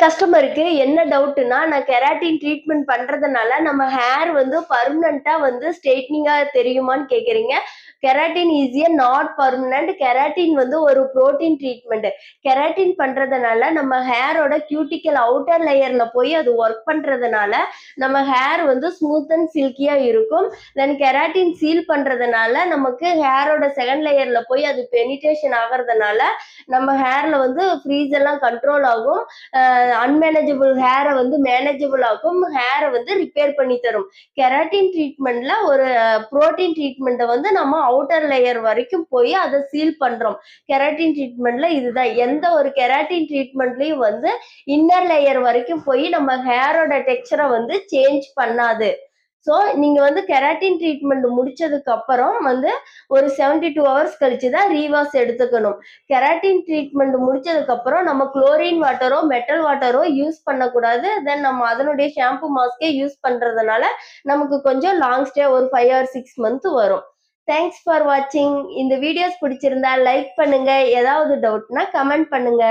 கஸ்டமருக்கு என்ன டவுட்னா, நான் கெராட்டின் ட்ரீட்மெண்ட் பண்றதுனால நம்ம ஹேர் வந்து பெர்மனன்ட்டா வந்து ஸ்ட்ரெய்ட்னிங்கா தெரியுமான்னு கேட்கிறீங்க. Keratin is a not permanent. Keratin வந்து ஒரு புரோட்டீன் ட்ரீட்மெண்ட். கெராட்டின் பண்றதுனால நம்ம ஹேரோட கியூட்டிக்கல் அவுட்டர் லேயர்ல போய் அது ஒர்க் பண்றதுனால நம்ம ஹேர் வந்து ஸ்மூத் அண்ட் சில்கியா இருக்கும். தென் கெராட்டின் சீல் பண்றதுனால நமக்கு ஹேரோட செகண்ட் லேயர்ல போய் அது பெனிட்ரேஷன் ஆகிறதுனால நம்ம ஹேர்ல வந்து ஃப்ரீஸ் எல்லாம் கண்ட்ரோல் ஆகும். அன்மேனேஜபிள் ஹேரை வந்து மேனேஜபிள் ஆகும். ஹேரை வந்து ரிப்பேர் பண்ணி தரும். கெராட்டின் ட்ரீட்மெண்ட்ல ஒரு புரோட்டீன் ட்ரீட்மெண்ட்டை வந்து நம்ம அவுட்டர் லேயர் வரைக்கும் போய் அதை சீல் பண்றோம். கெராட்டின் ட்ரீட்மெண்ட்ல இதுதான். எந்த ஒரு கெராட்டின் ட்ரீட்மெண்ட்லயும் வந்து இன்னர் லேயர் வரைக்கும் போய் நம்ம ஹேரோட டெக்ஸ்சரை வந்து சேஞ்ச் பண்ணாது. ஸோ நீங்க வந்து கெராட்டின் ட்ரீட்மெண்ட் முடிச்சதுக்கு அப்புறம் வந்து ஒரு 72 ஹவர்ஸ் கழிச்சு தான் ரீவாஷ் எடுத்துக்கணும். கெராட்டின் ட்ரீட்மெண்ட் முடிச்சதுக்கு அப்புறம் நம்ம குளோரின் வாட்டரோ மெட்டல் வாட்டரோ யூஸ் பண்ணக்கூடாது. தென் நம்ம அதனுடைய ஷாம்பு மாஸ்கே யூஸ் பண்றதுனால நமக்கு கொஞ்சம் லாங் ஸ்டே ஒரு 5 or 6 month வரும். தேங்க்ஸ் ஃபார் வாட்சிங். இந்த வீடியோஸ் பிடிச்சிருந்தா லைக் பண்ணுங்க. ஏதாவது டவுட்னா கமெண்ட் பண்ணுங்க.